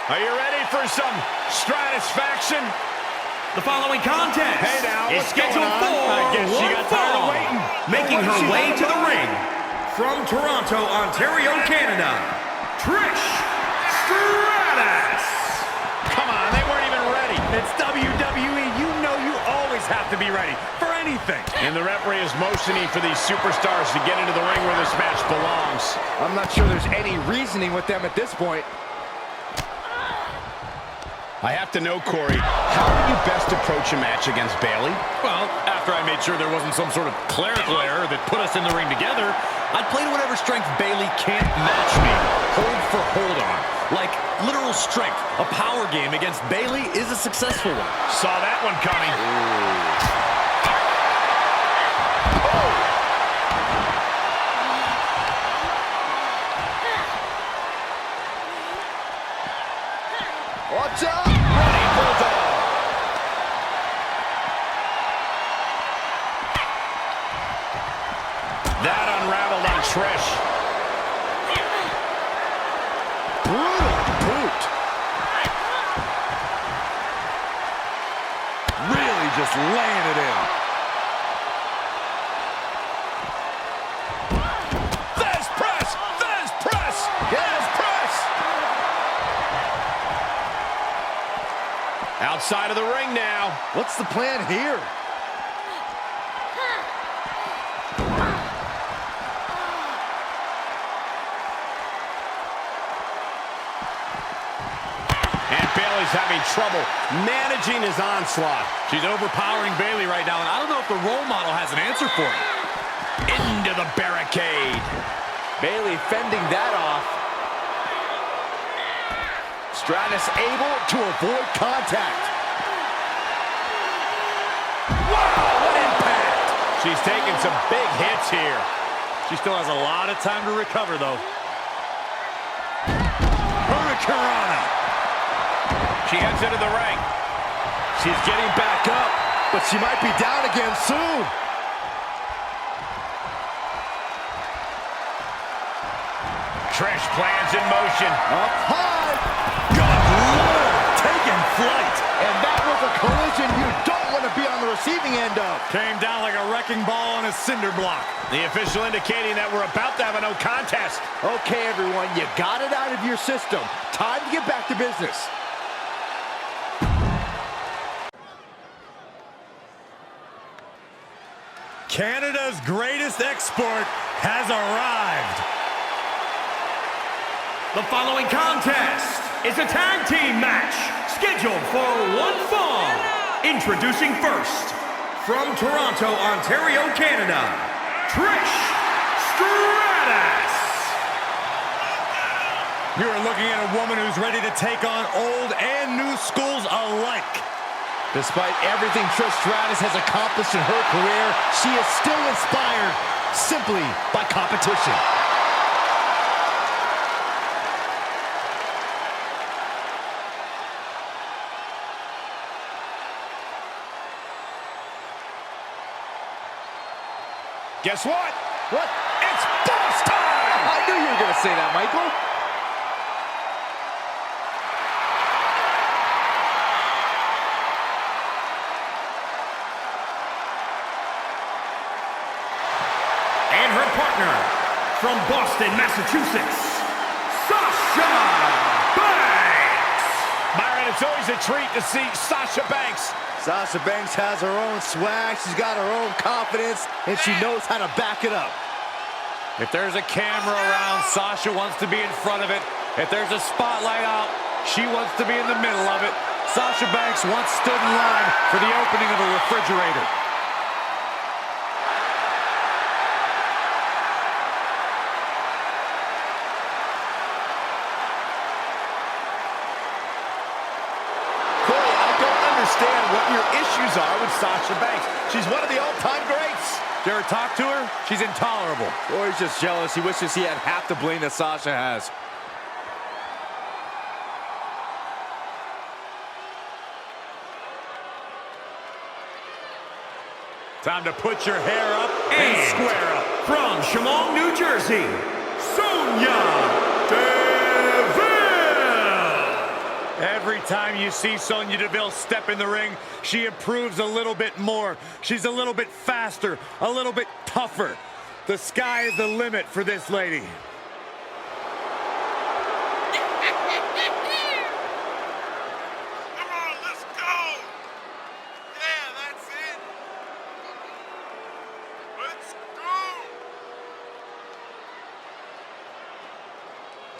Are you ready for some Stratus-faction? The following contest is scheduled for one fall. Making her way to the ring from Toronto, Ontario, Canada, Trish Stratus. Come on, they weren't even ready. It's WWE. You know you always have to be ready for anything. And the referee is motioning for these superstars to get into the ring where this match belongs. I'm not sure there's any reasoning with them at this point. I have to know, Corey, how do you best approach a match against Bayley? Well, after I made sure there wasn't some sort of clerical error that put us in the ring together, I'd play to whatever strength Bayley can't match me. Hold for hold on. Like literal strength. A power game against Bayley is a successful one. Saw that one coming. Watch out! Running bulldog. That unraveled on Trish. Brutal boot. Really just laying it in. There's press! There's press! There's press! Outside of the ring now. What's the plan here? Bayley's having trouble managing his onslaught. She's overpowering Bayley right now, and I don't know if the role model has an answer for it. Into the barricade. Bayley fending that off. Stratus able to avoid contact. Wow, what impact! She's taking some big hits here. She still has a lot of time to recover, though. Hurricanrana. She heads into the ring. She's getting back up, but she might be down again soon. Trish plans in motion. Up high. Good Lord, taking flight. And that was a collision you don't want to be on the receiving end of. Came down like a wrecking ball on a cinder block. The official indicating that we're about to have a no contest. Okay, everyone, you got it out of your system. Time to get back to business. Canada's greatest export has arrived. The following contest is a tag team match scheduled for one fall. Introducing first, from Toronto, Ontario, Canada, Trish Stratus. You are looking at a woman who's ready to take on old and new schools alike. Despite everything Trish Stratus has accomplished in her career, she is still inspired simply by competition. Guess what? What? It's boss time! I knew you were going to say that, Michael. And her partner, from Boston, Massachusetts, Sasha Banks. Byron, it's always a treat to see Sasha Banks. Sasha Banks has her own swag, she's got her own confidence, and she knows how to back it up. If there's a camera around, Sasha wants to be in front of it. If there's a spotlight out, she wants to be in the middle of it. Sasha Banks once stood in line for the opening of a refrigerator. What your issues are with Sasha Banks. She's one of the all-time greats. Did you ever talk to her? She's intolerable. Or he's just jealous. He wishes he had half the bling that Sasha has. Time to put your hair up and square up. From Chemung, New Jersey, Sonya Deville. Every time you see Sonya Deville step in the ring, she improves a little bit more. She's a little bit faster, a little bit tougher. The sky is the limit for this lady.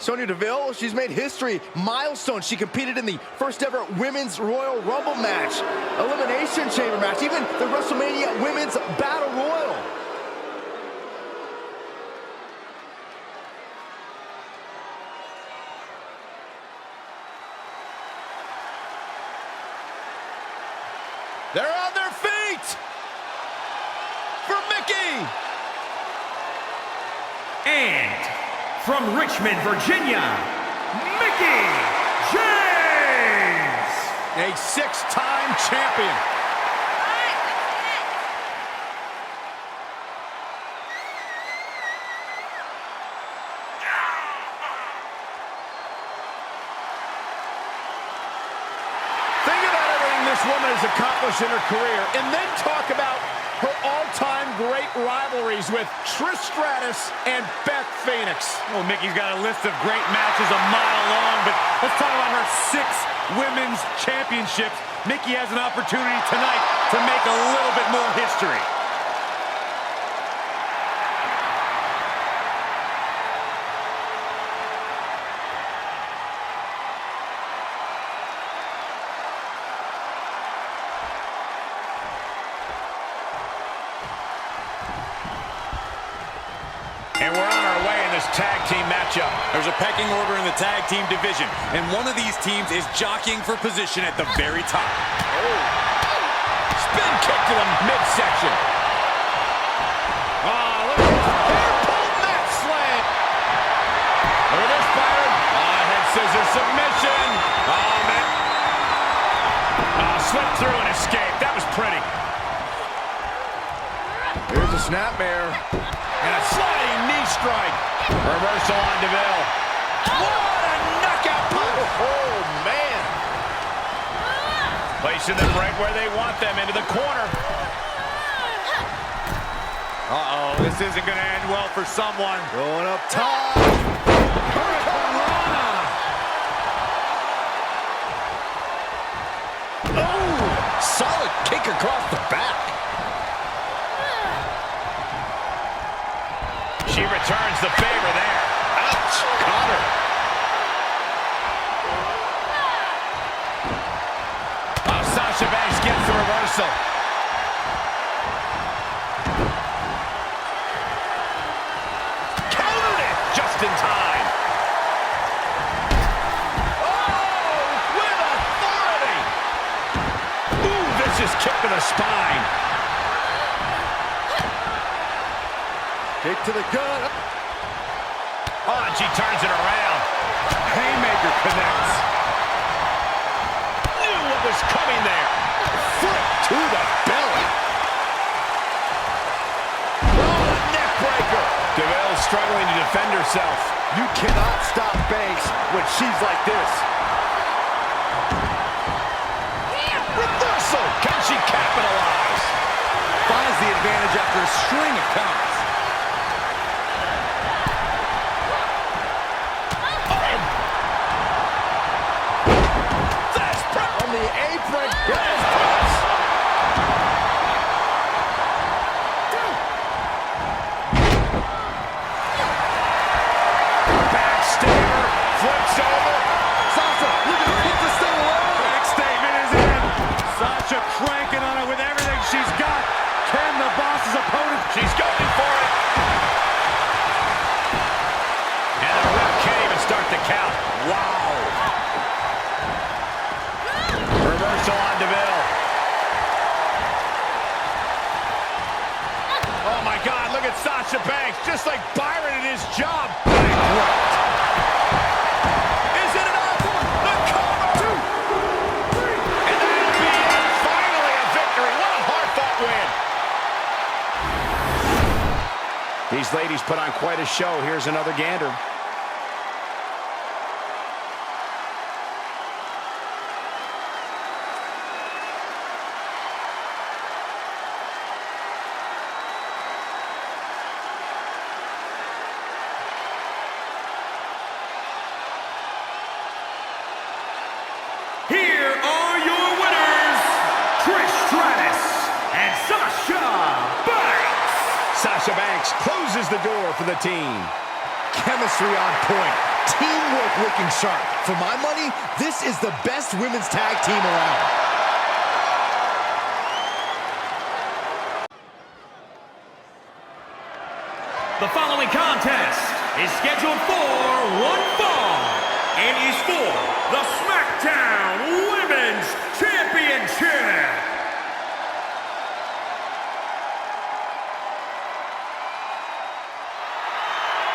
Sonya Deville, she's made history, milestone. She competed in the first ever Women's Royal Rumble match, Elimination Chamber match, even the WrestleMania Women's Battle Royal. They're on their feet for Mickey. And from Richmond, Virginia, Mickey James! A six-time champion. Think about everything this woman has accomplished in her career, and then talk about her all-time great rivalries with Trish Stratus and Beth Phoenix. Well, Mickey's got a list of great matches a mile long, but let's talk about her 6 women's championships. Mickey has an opportunity tonight to make a little bit more history. And we're on our way in this tag team matchup. There's a pecking order in the tag team division, and one of these teams is jockeying for position at the very top. Oh. Spin kick to the midsection. Oh, look at this hair-pulled neck slam. Look at this, Byron. Head scissor submission. Oh, man. Slipped through and escaped. That was pretty. Here's a snapmare. And a sliding knee strike. Reversal on Deville. What a knockout punch. Oh, man. Placing them right where they want them, into the corner. Uh-oh, this isn't going to end well for someone. Going up top. Hurricanrana. Oh, solid kick across the back. She returns the favor there. Ouch! Caught her. Oh, Sasha Banks gets the reversal. Countered it just in time. Oh, with authority. Ooh, vicious kick to the spine. Kick to the gut. Oh, and she turns it around. Haymaker connects. Knew what was coming there. Foot to the belly. Oh, neck breaker. Deville's struggling to defend herself. You cannot stop Banks when she's like this. Reversal. Can she capitalize? Finds the advantage after a string of counts. On the apron. Yes, press. Backstabber. Flips over. Sasha, look at the to stay alive. Next statement is in. Sasha cranking on it with everything she's got. Can the boss's opponent? She's going for it. And the ref can't even start the count. Wow. Reversal on Deville. Oh my God, look at Sasha Banks. Just like Byron in his job. Bankrupt. Is it enough? The cover. 2, 3. And that'll be it. Finally a victory. What a hard-fought win. These ladies put on quite a show. Here's another gander. Sasha Banks closes the door for the team. Chemistry on point. Teamwork looking sharp. For my money, this is the best women's tag team around. The following contest is scheduled for one fall and is for the SmackDown Women's Championship.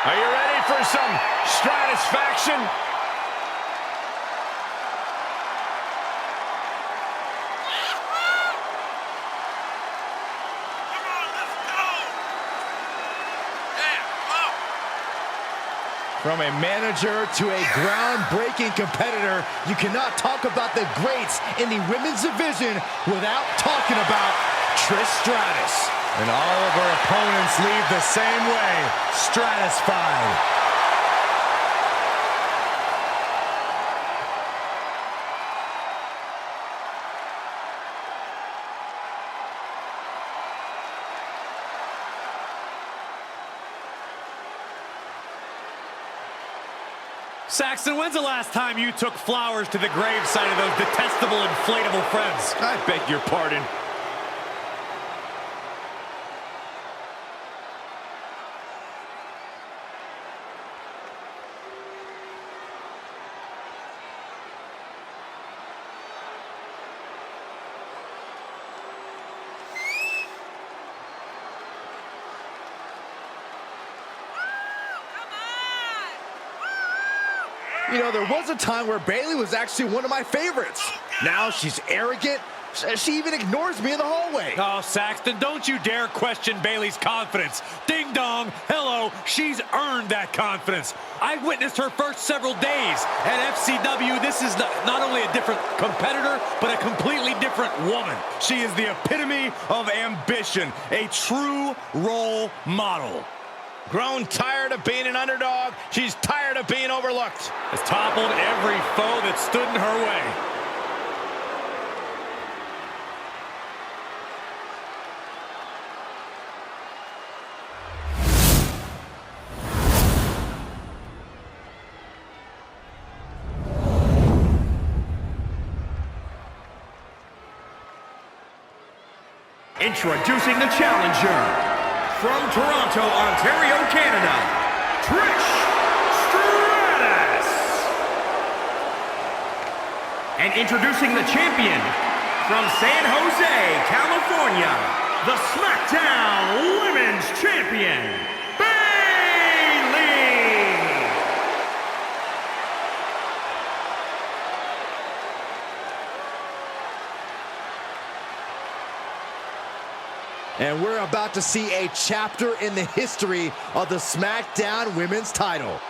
Are you ready for some stratisfaction? From a manager to a groundbreaking competitor, you cannot talk about the greats in the women's division without talking about Trish Stratus. And all of her opponents leave the same way, stratified. Saxton, when's the last time you took flowers to the gravesite of those detestable inflatable friends? I beg your pardon. You know, there was a time where Bayley was actually one of my favorites. Now she's arrogant. She even ignores me in the hallway. Oh, Saxton, don't you dare question Bayley's confidence. Ding dong, hello, she's earned that confidence. I witnessed her first several days at FCW. This is not only a different competitor, but a completely different woman. She is the epitome of ambition, a true role model. Grown tired of being an underdog, she's tired of being overlooked. Has toppled every foe that stood in her way. Introducing the challenger. From Toronto, Ontario, Canada, Trish Stratus. And introducing the champion, from San Jose, California, the SmackDown Women's Champion, Bayley. And we're about to see a chapter in the history of the SmackDown Women's title.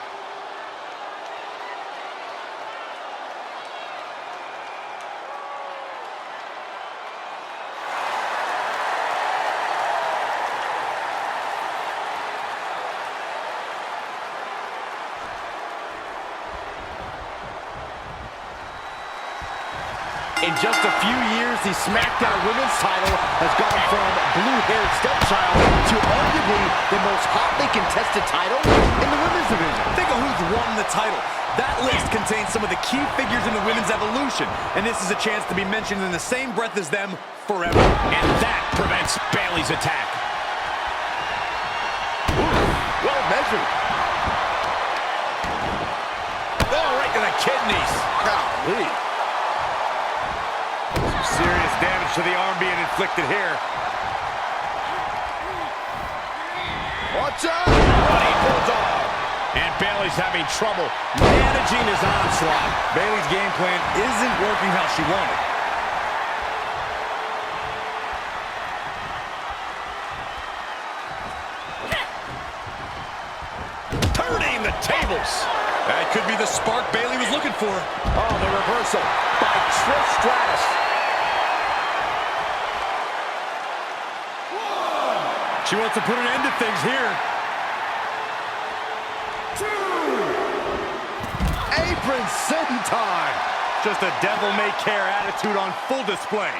In just a few years, the SmackDown Women's title has gone from blue-haired stepchild to arguably the most hotly contested title in the women's division. Think of who's won the title. That list contains some of the key figures in the women's evolution, and this is a chance to be mentioned in the same breath as them forever. And that prevents Bayley's attack. Well measured. Oh, right to the kidneys. Golly. Serious damage to the arm being inflicted here. Watch out! Running bulldog. And Bayley's having trouble managing his onslaught. Bayley's game plan isn't working how she wanted. Turning the tables. That could be the spark Bayley was looking for. Oh, the reversal by Trish Stratus. She wants to put an end to things here. Apron senton. Just a devil-may-care attitude on full display.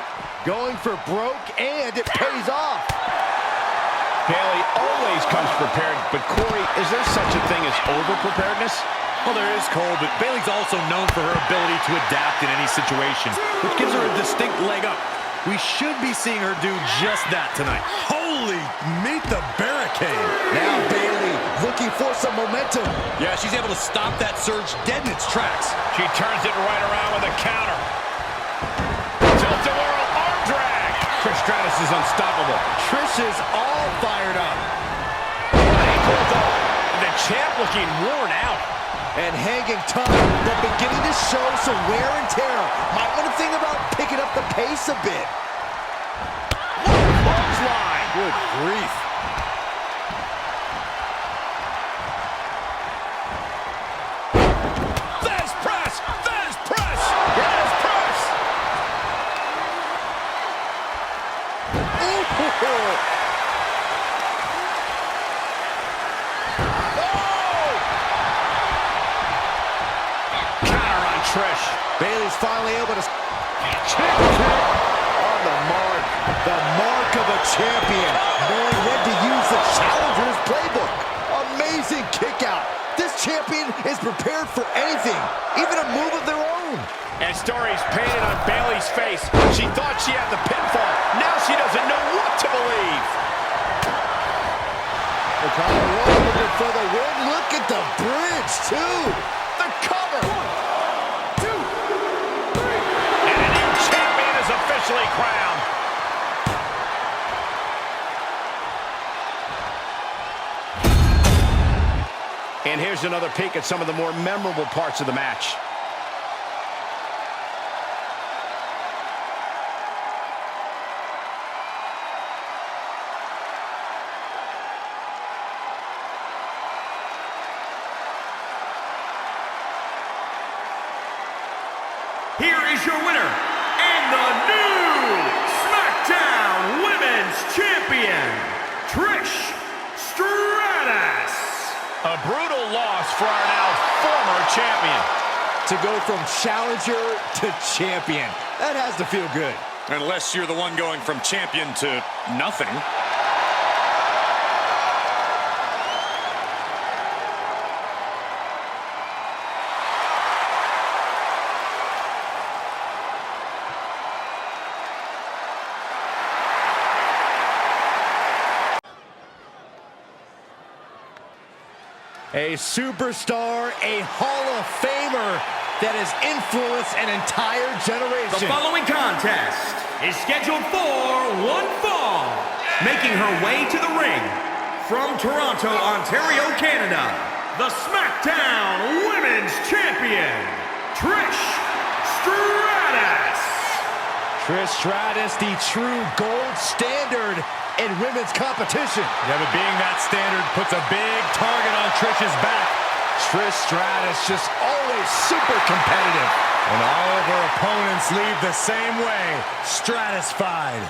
Going for broke, and it pays off. Bayley always comes prepared, but Corey, is there such a thing as over-preparedness? Well, there is, Cole, but Bayley's also known for her ability to adapt in any situation, which gives her a distinct leg up. We should be seeing her do just that tonight. Holy, meet the barricade. Now Bayley looking for some momentum. Yeah, she's able to stop that surge dead in its tracks. She turns it right around with a counter. Tilt-a-whirl arm drag. Trish Stratus is unstoppable. Trish is all fired up. The champ looking worn out. And hanging tough, but beginning to show some wear and tear. Might want to think about picking up the pace a bit. Clothesline. Good grief. There's press. There's press. There's press. Ooh. Trish. Bayley's finally able to kick on the mark of a champion, knowing when to use the challenger's playbook. Amazing kick out. This champion is prepared for anything, even a move of their own. And stories painted on Bayley's face. She thought she had the pinfall. Now she doesn't know what to believe. The Colorado looking for the win. Look at the bridge, too. The cover. Officially crowned. And here's another peek at some of the more memorable parts of the match. Here is your winner, and the new SmackDown Women's Champion, Trish Stratus. A brutal loss for our now former champion. To go from challenger to champion, that has to feel good. Unless you're the one going from champion to nothing. A superstar, a Hall of Famer that has influenced an entire generation. The following contest is scheduled for one fall. Making her way to the ring from Toronto, Ontario, Canada, the SmackDown Women's Champion, Trish Stratus. Trish Stratus, the true gold standard in women's competition. Yeah, but being that standard puts a big target on Trish's back. Trish Stratus just always super competitive. And all of her opponents leave the same way, stratified.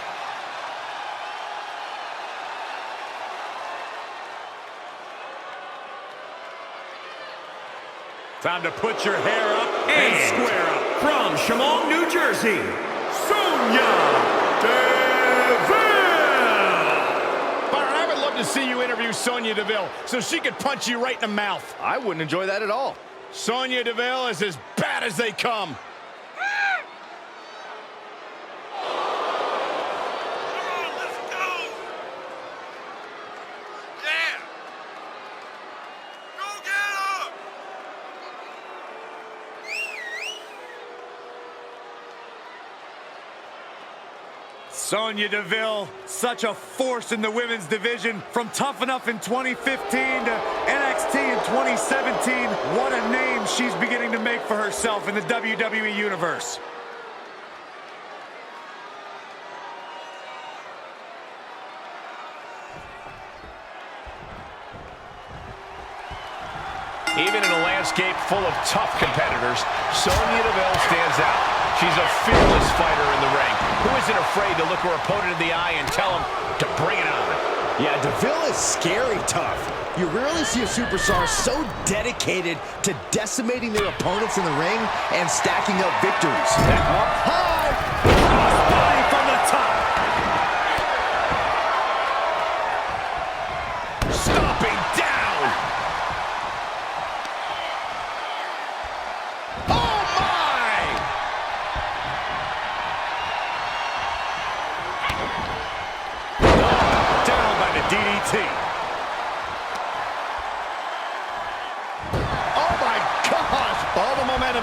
Time to put your hair up and square up. From Chemung, New Jersey, Sonya Deville. To see you interview Sonya Deville so she could punch you right in the mouth. I wouldn't enjoy that at all. Sonya Deville is as bad as they come. Sonya Deville, such a force in the women's division, from Tough Enough in 2015 to NXT in 2017. What a name she's beginning to make for herself in the WWE Universe. Even in a landscape full of tough competitors, Sonya Deville stands out. She's a fearless fighter in the ring, who isn't afraid to look her opponent in the eye and tell him to bring it on. Yeah, Deville is scary tough. You rarely see a superstar so dedicated to decimating their opponents in the ring and stacking up victories. Up high! Crossbody from the top!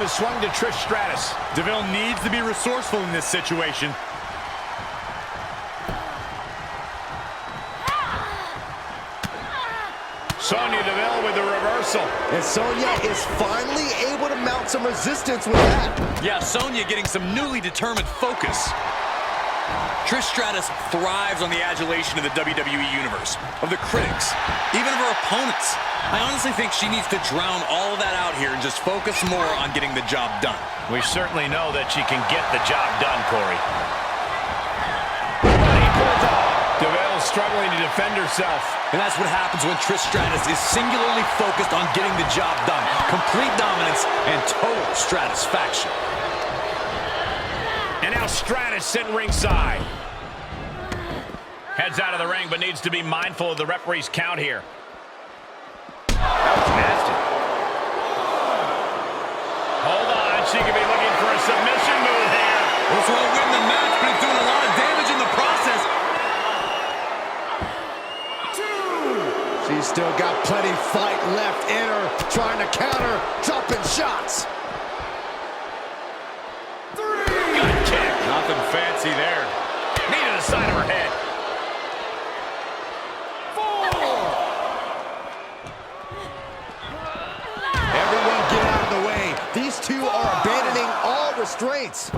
has swung to Trish Stratus. DeVille needs to be resourceful in this situation. Sonya Deville with the reversal. And Sonya is finally able to mount some resistance with that. Yeah, Sonya getting some newly determined focus. Trish Stratus thrives on the adulation of the WWE Universe, of the critics, even of her opponents. I honestly think she needs to drown all of that out here and just focus more on getting the job done. We certainly know that she can get the job done, Corey. DeVille struggling to defend herself. And that's what happens when Trish Stratus is singularly focused on getting the job done. Complete dominance and total satisfaction. And now Stratus sitting ringside. Heads out of the ring, but needs to be mindful of the referee's count here. That was nasty. Hold on, she could be looking for a submission move here. This won't win the match, but it's doing a lot of damage in the process. She's still got plenty fight left in her, trying to counter, dropping shots. Good kick. Nothing fancy there. Knee to the side of her head. Everyone get out of the way. These two are abandoning all restraints.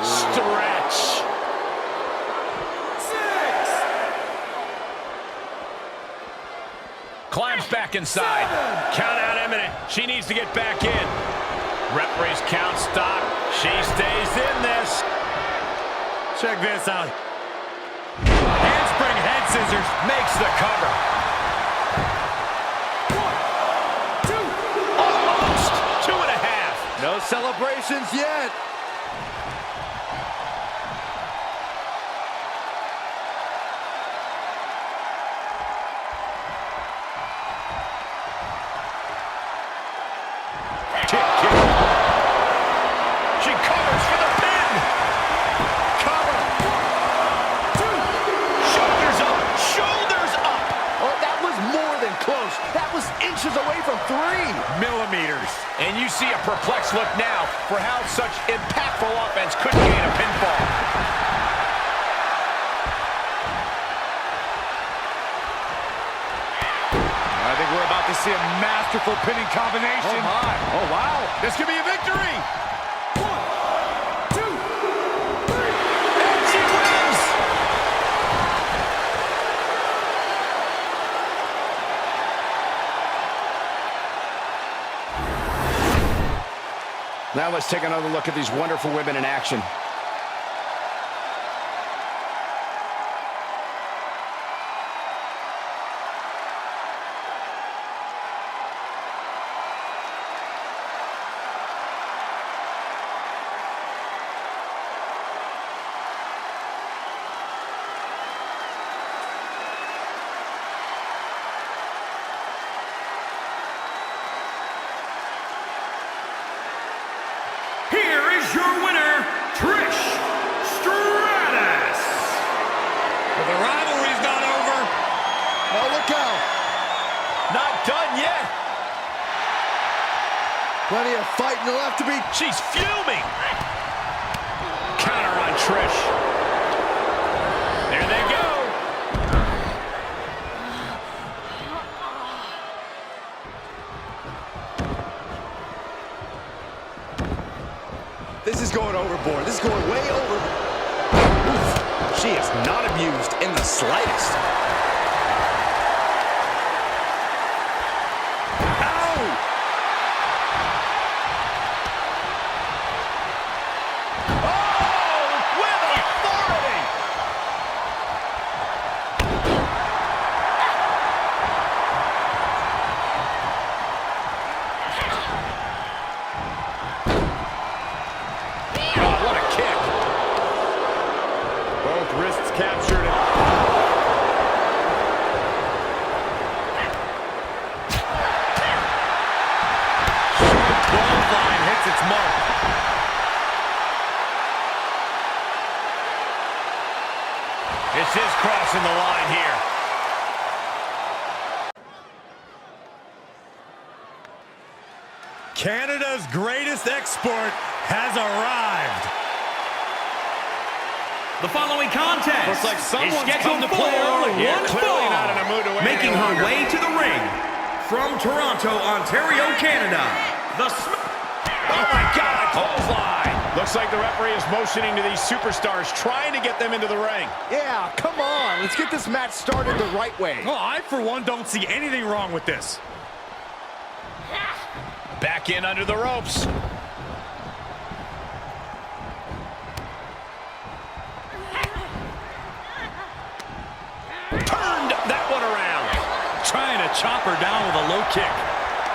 Stretch. Climbs back inside. Count out imminent. She needs to get back in. Referee's count stop. She stays in this. Check this out. Handspring head scissors. Makes the cover. 1, 2. Almost. 2.5. No celebrations yet. She covers for the pin. Cover. 1, 2. Shoulders up. Shoulders up. Oh, that was more than close. That was inches away from 3 millimeters. And you see a perplexed look now for how such impactful offense could gain a pinfall. I think we're about to see a masterful pinning combination. Oh, my. Oh, wow. This could be a victory. 1, 2, 3. And she wins. Now let's take another look at these wonderful women in action. Here is your winner, Trish Stratus. But the rivalry's not over. Oh, look out. Not done yet. Plenty of fighting left to be. She's fuming. Counter on Trish. There they go. This is going overboard. This is going way over. Oof. She is not amused in the slightest. Ow! Oh, with authority. Oh, what a kick. Both wrists captured. Line hits its mark. This is crossing the line here. Canada's greatest export has arrived. The following contest Looks like is someone's scheduled come to for play early. Yeah, one clearly fall, not in a mood to win making any her longer. way to the ring from Toronto, Ontario, Canada. Oh my God, a clothesline. Looks like the referee is motioning to these superstars, trying to get them into the ring. Yeah, come on. Let's get this match started the right way. Well, I, for one, don't see anything wrong with this. Back in under the ropes. Turned that one around. Trying to chop her down with a low kick.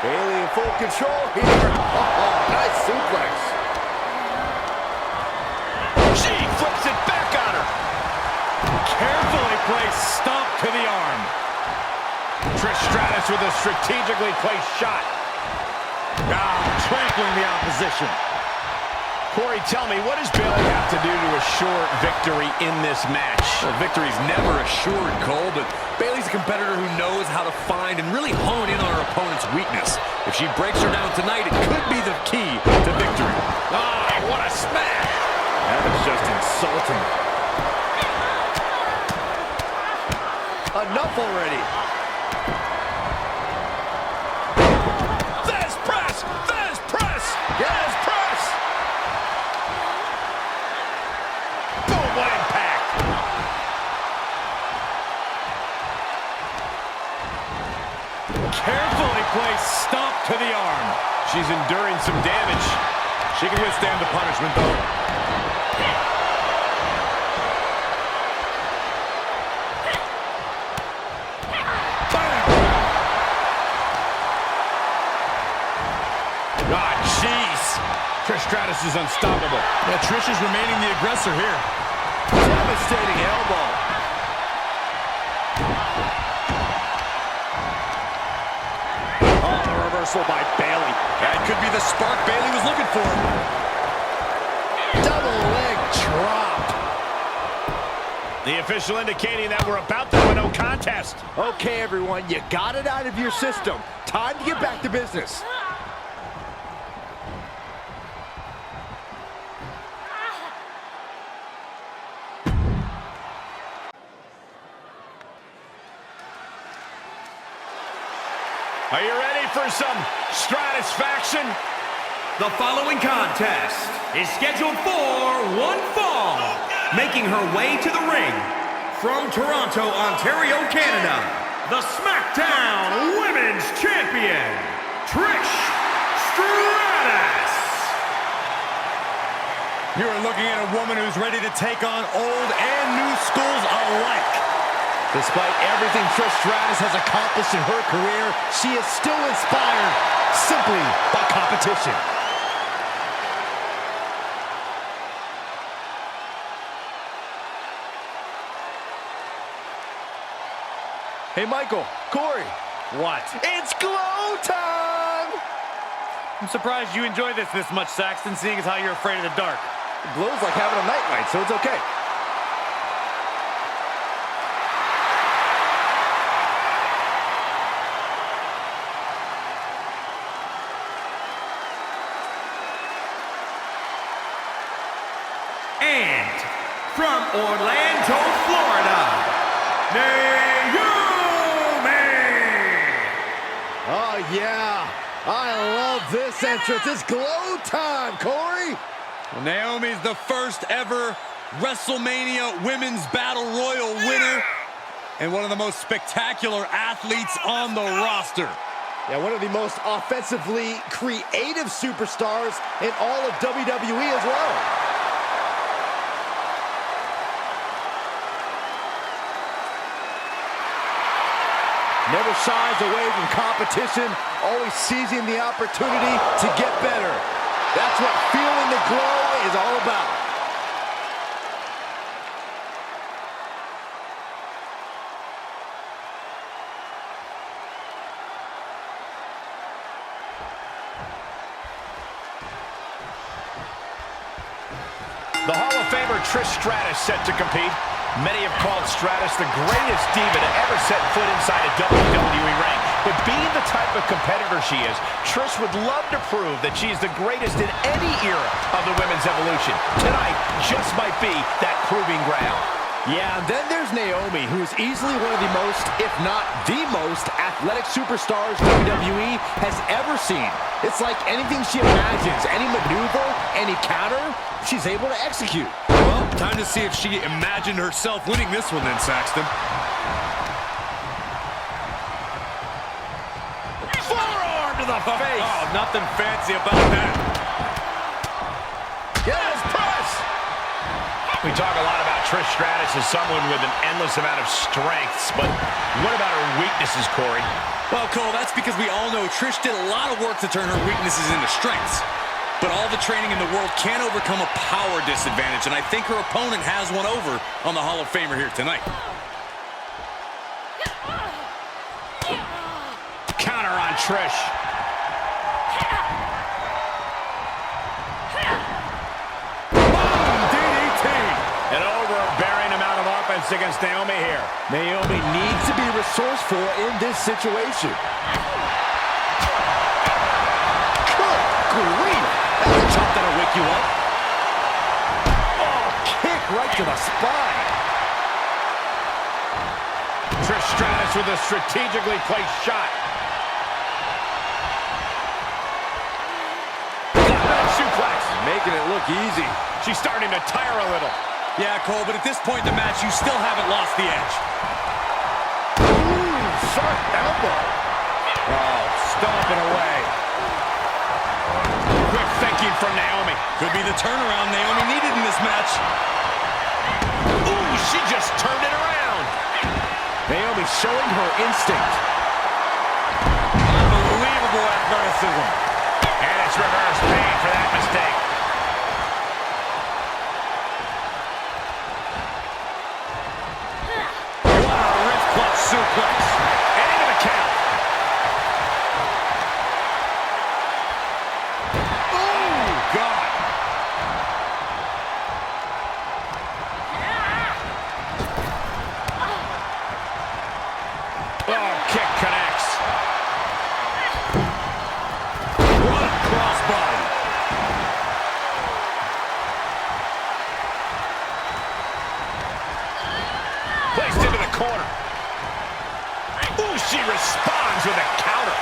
Bayley in full control here. Oh, nice suplex. She flips it back on her. Carefully placed stomp to the arm. Trish Stratus with a strategically placed shot. Trampling the opposition. Corey, tell me, what does Bayley have to do to assure victory in this match? Well, victory's never assured, Cole, but Bayley's a competitor who knows how to find and really hone in on her opponent's weakness. If she breaks her down tonight, it could be the key to victory. Ah, what a smash! That is just insulting. Enough already. Fez press! Fez press! Fez press! Boom, what impact! Carefully placed stomp to the arm. She's enduring some damage. She can withstand the punishment, though. God, jeez! Trish Stratus is unstoppable. Yeah, Trish is remaining the aggressor here. Devastating elbow. Oh, the reversal by Bayley. That could be the spark Bayley was looking for. Double leg drop. The official indicating that we're about to win no contest. Okay, everyone, you got it out of your system. Time to get back to business. Are you ready for some stratisfaction? The following contest is scheduled for one fall, making her way to the ring from Toronto, Ontario, Canada, the SmackDown Women's Champion, Trish Stratus. You are looking at a woman who's ready to take on old and new schools alike. Despite everything Trish Stratus has accomplished in her career, she is still inspired simply by competition. Hey, Michael, Corey. What? It's glow time! I'm surprised you enjoy this much, Saxton, seeing as how you're afraid of the dark. Glow's like having a night light, so it's okay. And from Orlando, Florida, Naomi. Oh, yeah. I love this entrance. It's glow time, Corey. Naomi's the first ever WrestleMania Women's Battle Royal winner and one of the most spectacular athletes on the roster. Yeah, one of the most offensively creative superstars in all of WWE as well. Never shies away from competition, always seizing the opportunity to get better. That's what feeling the glow is all about. The Hall of Famer Trish Stratus set to compete. Many have called Stratus the greatest diva to ever set foot inside a WWE ring. But being the type of competitor she is, Trish would love to prove that she is the greatest in any era of the women's evolution. Tonight just might be that proving ground. Yeah, and then there's Naomi, who is easily one of the most, if not the most, athletic superstars WWE has ever seen. It's like anything she imagines, any maneuver, any counter, she's able to execute. Well, time to see if she imagined herself winning this one then, Saxton. Forearm to the face. Oh, nothing fancy about that. Yes, press. We talk a lot about Trish Stratus as someone with an endless amount of strengths, but what about her weaknesses, Corey? Well, Cole, that's because we all know Trish did a lot of work to turn her weaknesses into strengths. But all the training in the world can't overcome a power disadvantage, and I think her opponent has one over on the Hall of Famer here tonight. Counter on Trish. An overbearing amount of offense against Naomi here. Naomi needs to be resourceful in this situation. Good grief! That's a chop that'll wake you up. Oh, kick right to the spine. Trish Stratus with a strategically placed shot. That suplex. Making it look easy. She's starting to tire a little. Yeah, Cole, but at this point in the match, you still haven't lost the edge. Ooh, sharp elbow. Oh, stomping away. Quick thinking from Naomi. Could be the turnaround Naomi needed in this match. Ooh, she just turned it around. Naomi showing her instinct. Unbelievable athleticism. And it's reverse pain for that mistake. Suplex. And into the count. Oh, God. Oh, kick connects. What a crossbody. Placed into the corner. Ooh, she responds with a counter.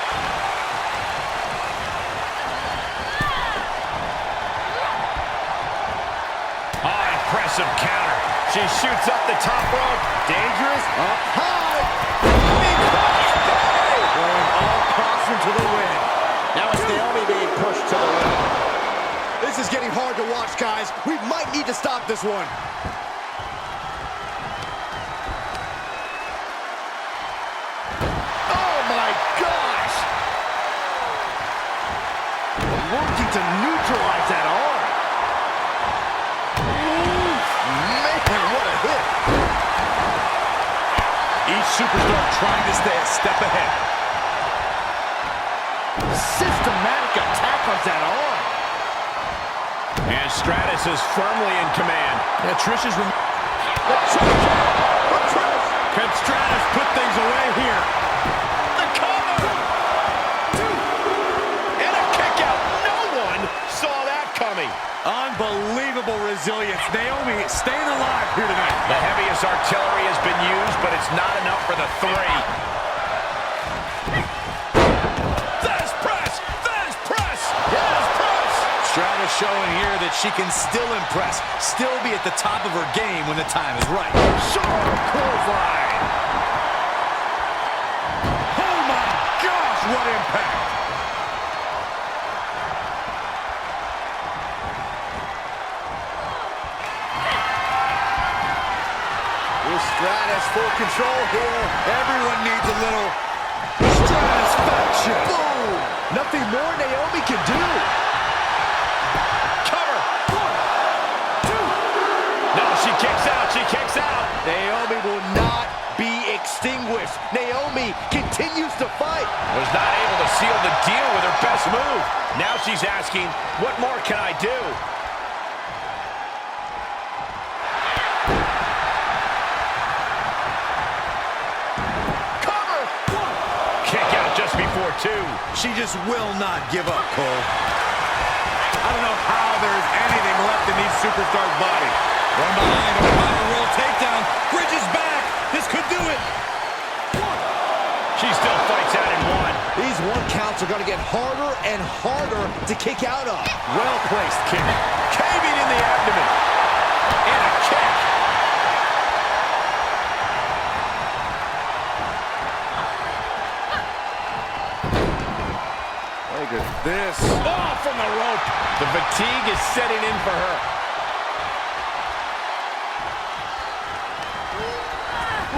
Oh, impressive counter. She shoots up the top rope. Dangerous. Up high. Going all caution to the win. Now it's Naomi being pushed to the limit. This is getting hard to watch, guys. We might need to stop this one. Working to neutralize that arm. Ooh, man, what a hit. Each superstar trying to stay a step ahead. Systematic attack on that arm. And Stratus is firmly in command. Yeah, Trish is... Can Stratus put things away here? The cover! And a kick out. No one saw that coming. Unbelievable resilience. Naomi staying alive here tonight. The heaviest artillery has been used, but it's not enough for the three. That is press! That is press! That is press! Stratus showing here that she can still impress, still be at the top of her game when the time is right. Sharp clothesline. Oh my gosh, what impact! With Stratus full control here. Everyone needs a little satisfaction. Boom! Nothing more Naomi can do. Cover! 1, 2. No, she kicks out. She kicks out. Naomi will not be extinguished. Naomi continues to fight. Was not able to seal the deal with her best move. Now she's asking, what more can I do? 2. She just will not give up, Cole. I don't know how there's anything left in these superstars' body. From behind, a power roll takedown. Bridges back. This could do it. She still fights out in 1. These 1 counts are going to get harder and harder to kick out of. Well-placed kick. Caving in the abdomen. And a kick. Look at this. Oh, from the rope. The fatigue is setting in for her.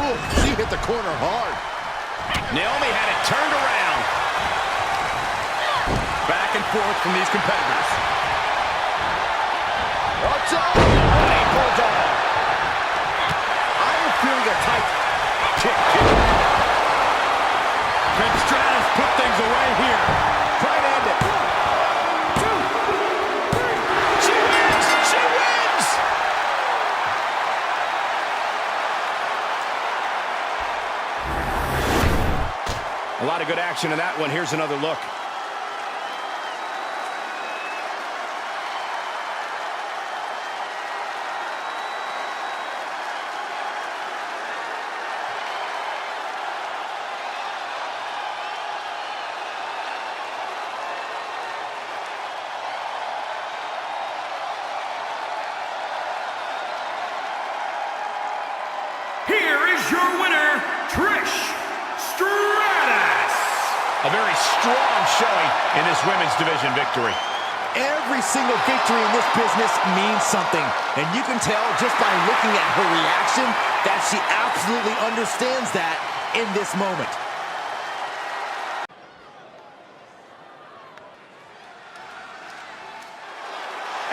Ooh, she hit the corner hard. Naomi had it turned around. Back and forth from these competitors. Watch out! Running bulldog. I am feeling a tight Kick. Can Stratus put things away here? try to end it. 1, 2, 3. She wins! She wins! A lot of good action in that one. Here's another look. Here is your winner, Trish Stratus. A very strong showing in this women's division victory. Every single victory in this business means something. And you can tell just by looking at her reaction that she absolutely understands that in this moment.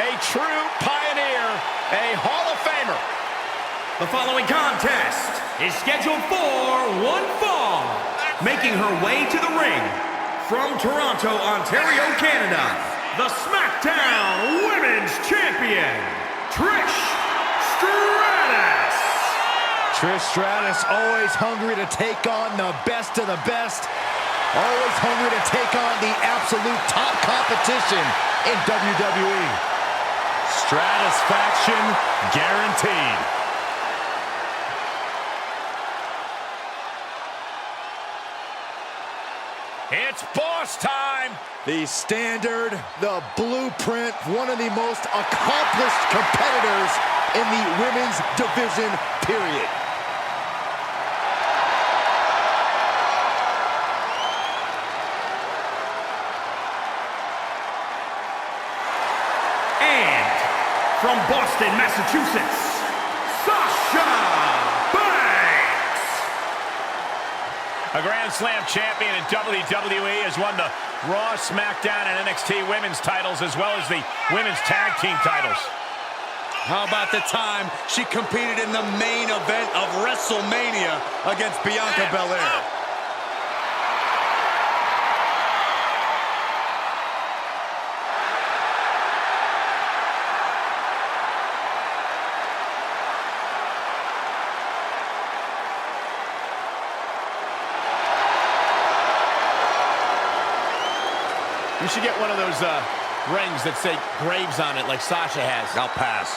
A true pioneer, a Hall of Famer. The following contest is scheduled for 1 fall. Making her way to the ring from Toronto, Ontario, Canada, the SmackDown Women's Champion, Trish Stratus. Trish Stratus always hungry to take on the best of the best. Always hungry to take on the absolute top competition in WWE. Stratisfaction guaranteed. It's boss time. The standard, the blueprint, one of the most accomplished competitors in the women's division, period. And from Boston, Massachusetts, Sasha Banks. A Grand Slam champion in WWE, has won the Raw, SmackDown, and NXT women's titles, as well as the women's tag team titles. How about the time she competed in the main event of WrestleMania against Bianca Belair? You should get one of those rings that say Graves on it, like Sasha has. I'll pass.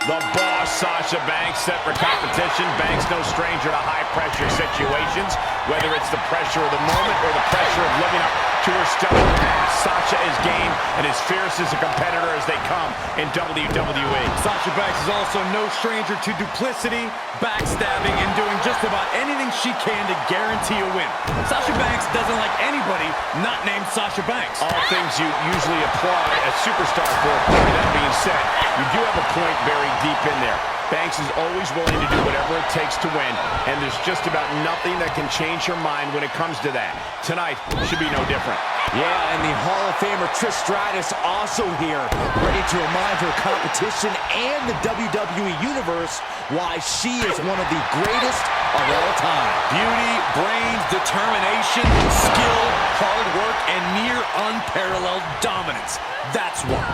The boss, Sasha Banks, set for competition. Banks no stranger to high-pressure situations, whether it's the pressure of the moment or the pressure of living up to her stellar past. Sasha is game and as fierce as a competitor as they come in WWE. Sasha Banks is also no stranger to duplicity, backstabbing, and doing just about anything she can to guarantee a win. Sasha Banks doesn't like anybody not named Sasha Banks. All things you usually applaud a superstar for. That being said, you do have a point buried deep in there. Banks is always willing to do whatever it takes to win, and there's just about nothing that can change her mind when it comes to that. Tonight should be no different. Yeah, and the Hall of Famer Trish Stratus also here, ready to remind her competition and the WWE Universe why she is one of the greatest of all time. Beauty, brains, determination, skill, hard work and near unparalleled dominance. That's why.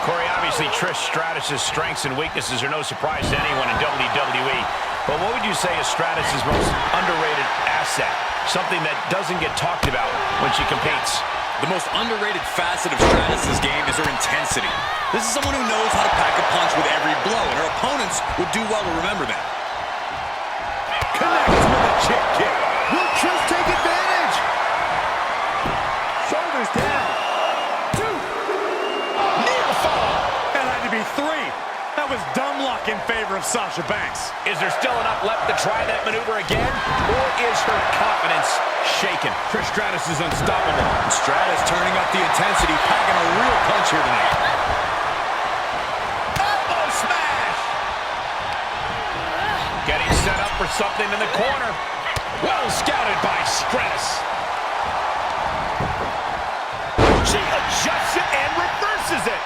Corey, obviously Trish Stratus' strengths and weaknesses are no surprise to anyone in WWE. But what would you say is Stratus' most underrated asset? Something that doesn't get talked about when she competes? The most underrated facet of Stratus' game is her intensity. This is someone who knows how to pack a punch with every blow, and her opponents would do well to remember that. Connects with a chip kick. Will Trish take advantage? Shoulders down. 2. Near fall. That had to be 3. That was dumb luck in favor of Sasha Banks. Is there still enough left to try that maneuver again? Or is her confidence shaken? Trish Stratus is unstoppable. Stratus turning up the intensity, packing a real punch here tonight. Elbow smash! Getting set up for something in the corner. Well scouted by Stratus. She adjusts it and reverses it.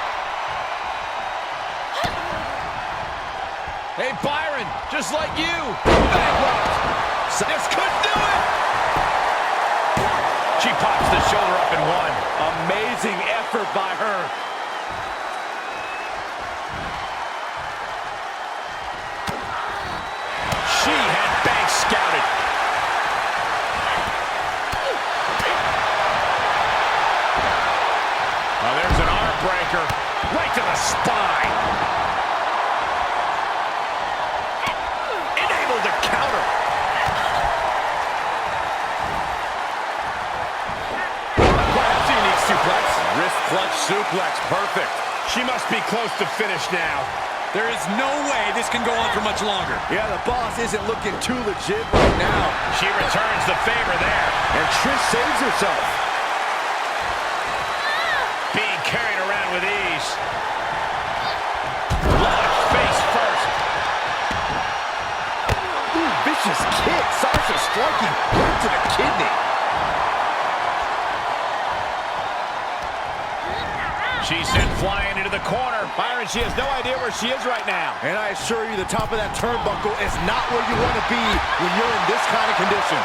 Hey, Byron, just like you. Bankrupt. This could do it. She pops the shoulder up and 1. Amazing effort by her. She had Banks scouted. Oh, there's an arm breaker. Right to the spine. Enabled to counter. Perhaps a unique suplex. Wrist clutch suplex, perfect. She must be close to finish now. There is no way this can go on for much longer. Yeah, the boss isn't looking too legit right now. She returns the favor there. And Trish saves herself. Being carried around with ease. Launched face first. Ooh, vicious kick. Sasha striking right to the kidney. She's sent flying into the corner. Byron, she has no idea where she is right now. And I assure you, the top of that turnbuckle is not where you want to be when you're in this kind of condition.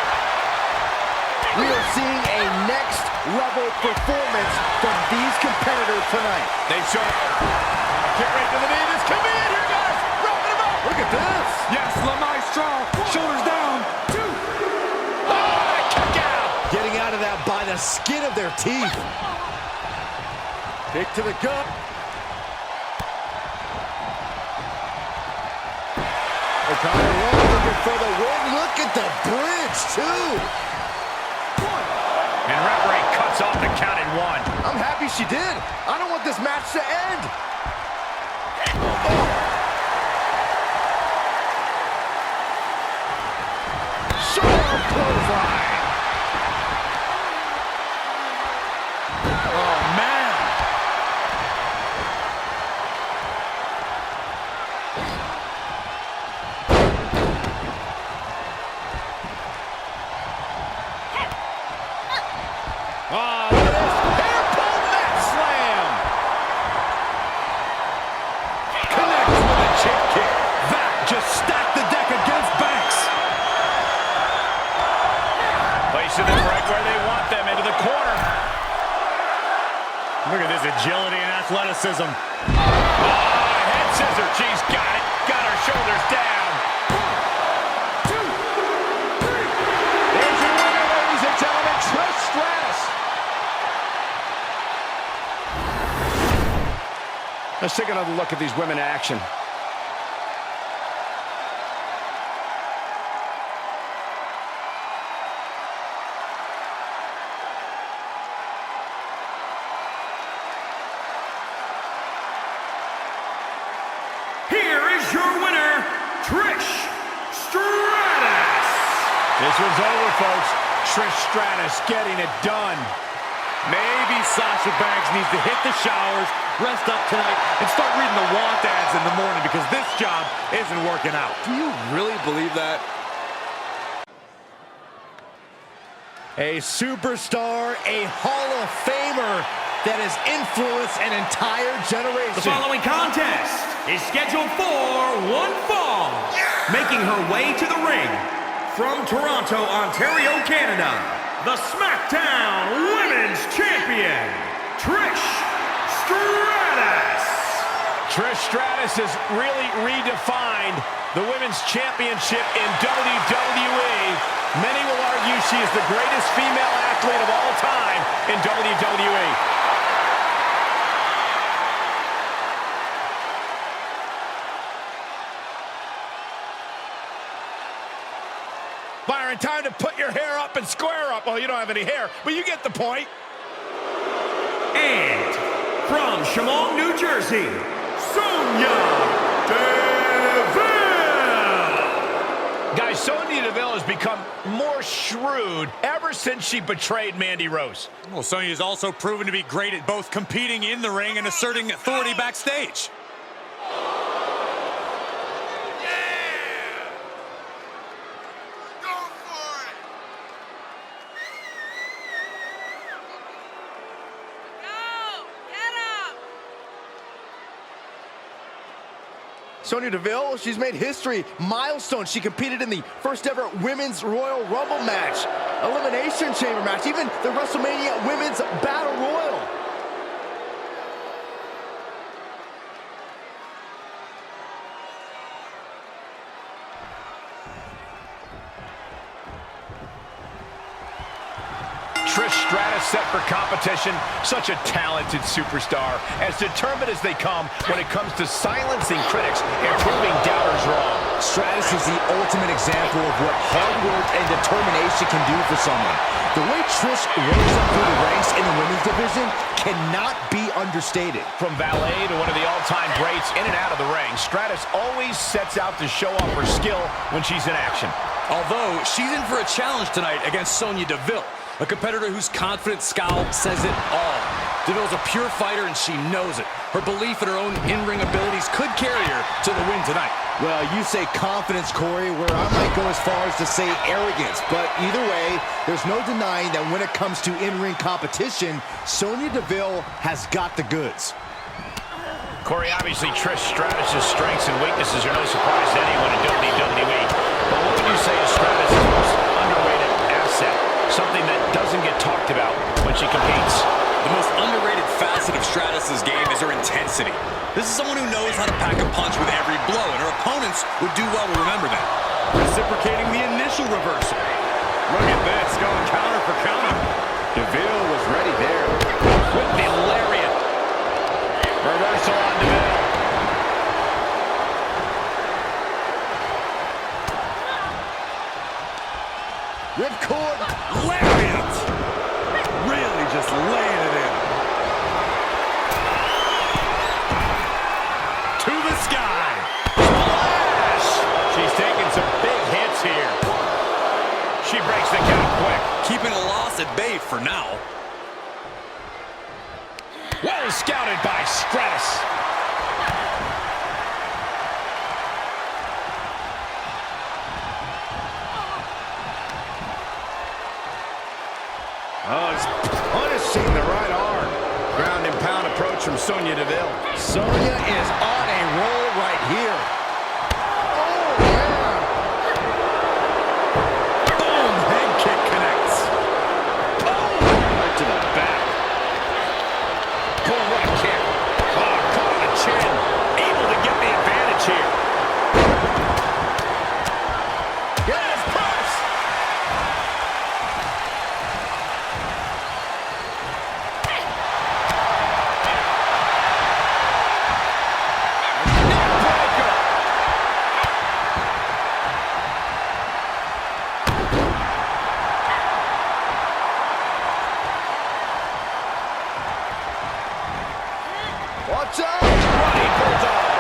We are seeing a next-level performance from these competitors tonight. They show kick right to the knee. This could be it here, guys. Wrapping him up. Look at this. Yes, La Maestro. Shoulders down. 2. Oh, kick out. Getting out of that by the skin of their teeth. Kick to the gut. O'Connor looking for the win. Look at the bridge, too. And referee cuts off the count at 1. I'm happy she did. I don't want this match to end. Sharp clothesline. Oh, man. Oh, look at this. Hair-pulled mat slam. Connects with a chip kick. That just stacked the deck against Banks. Placing them right where they want them, into the corner. Look at this agility and athleticism. Oh, head scissor. She's got it. Got her shoulders down. 1, 2, 3. There's your winner, ladies and gentlemen, Trish Stratus. Let's take another look at these women in action. Here is your winner, Trish Stratus. This one's over, folks. Trish Stratus getting it done. Maybe Sasha Banks needs to hit the showers, rest up tonight, and start reading the want ads in the morning because this job isn't working out. Do you really believe that? A superstar, a Hall of Famer that has influenced an entire generation. The following contest is scheduled for 1 fall. Making her way to the ring from Toronto, Ontario, Canada, the SmackDown Women's Champion, Trish Stratus. Trish Stratus has really redefined the Women's Championship in WWE. Many will argue she is the greatest female athlete of all time in WWE. Byron, time to put your hair up and square up. Well, you don't have any hair, but you get the point. And from Chemung, New Jersey, Sonya Deville. Guys, Sonya Deville has become more shrewd ever since she betrayed Mandy Rose. Well, Sonya's also proven to be great at both competing in the ring and asserting authority backstage. Sonya Deville, she's made history, milestone. She competed in the first ever Women's Royal Rumble match, Elimination Chamber match, even the WrestleMania Women's Battle Royal. Trish Stratus set for competition, such a talented superstar, as determined as they come when it comes to silencing critics and proving doubters wrong. Stratus is the ultimate example of what hard work and determination can do for someone. The way Trish rose up through the ranks in the women's division cannot be understated. From valet to one of the all-time greats in and out of the ring, Stratus always sets out to show off her skill when she's in action. Although she's in for a challenge tonight against Sonya Deville, a competitor whose confident scowl says it all. Deville's a pure fighter and she knows it. Her belief in her own in-ring abilities could carry her to the win tonight. Well, you say confidence, Corey, where I might go as far as to say arrogance. But either way, there's no denying that when it comes to in-ring competition, Sonya Deville has got the goods. Corey, obviously Trish Stratus' strengths and weaknesses are no surprise to anyone in WWE. But what would you say is Stratus' most underrated asset? Something that doesn't get talked about when she competes. The most underrated facet of Stratus' game is her intensity. This is someone who knows how to pack a punch with every blow, and her opponents would do well to remember that. Reciprocating the initial reversal. Look at this, going counter for counter. Deville was ready there. With the lariat. Reversal on Deville. Ripcord. Lariat! Really just laying it in. To the sky. Splash! She's taking some big hits here. She breaks the count quick. Keeping a loss at bay for now. Well scouted by Stratus. Oh, it's punishing the right arm. Ground and pound approach from Sonya Deville. Sonya is on a roll right here. Oh, yeah. Boom! Head kick connects. Boom! Right to the back. Boom, what a kick. Oh, caught on the chin. Able to get the advantage here. Yes, press! Watch out. Running bulldog.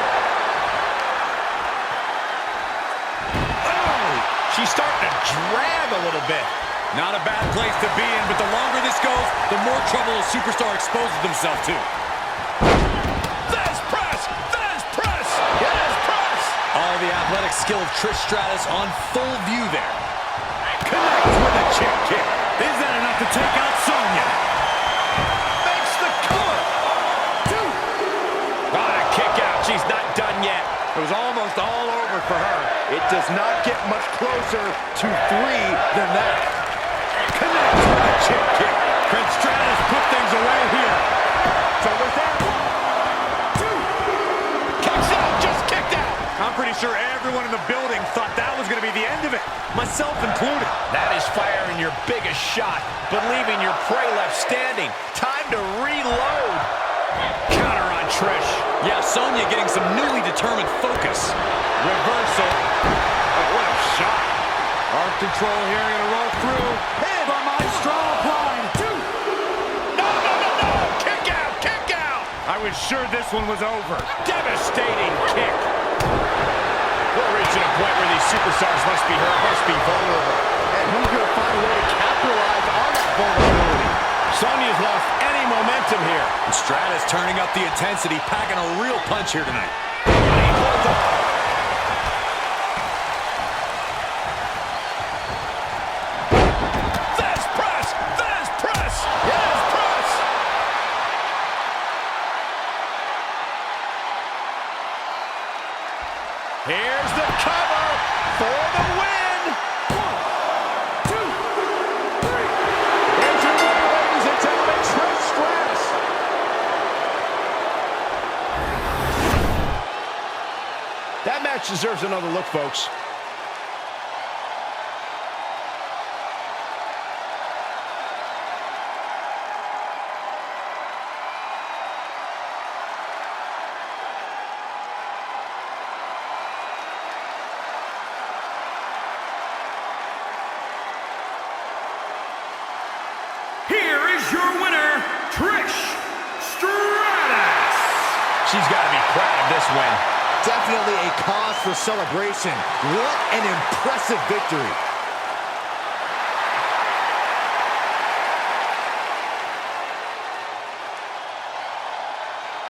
Oh, she's starting to drag a little bit. Not a bad place to be in, but the longer this goes, the more trouble a superstar exposes themselves to. There's press! There's press! There's press! All the athletic skill of Trish Stratus on full view there. Connects with a chip kick. Is that enough to take out Sonya? Makes the cover. Two. Ah, kick out. She's not done yet. It was almost all over for her. It does not get much closer to 3 than that. Connects. pretty sure everyone in the building thought that was going to be the end of it, myself included. That is firing your biggest shot, but leaving your prey left standing. Time to reload. Counter on Trish. Yeah, Sonya getting some newly determined focus. Reversal. Oh, what a shot. Arm control here, gonna roll through. Hit by my strong applied. No, no, no, no! Kick out, kick out! I was sure this one was over. Devastating kick. We're reaching a point where these superstars must be hurt, must be vulnerable. And who's gonna find a way to capitalize on that vulnerability? Sonya's lost any momentum here. And Stratus turning up the intensity, packing a real punch here tonight. He holds on. This press! This press! Yes, press! Here's the cover for the win! 1, 2, 3. Here's your winner, ladies and gentlemen, Trish Stratus. That match deserves another look, folks. Here is your winner, Trish Stratus. She's got to be proud of this win. Definitely a cause for celebration. What an impressive victory.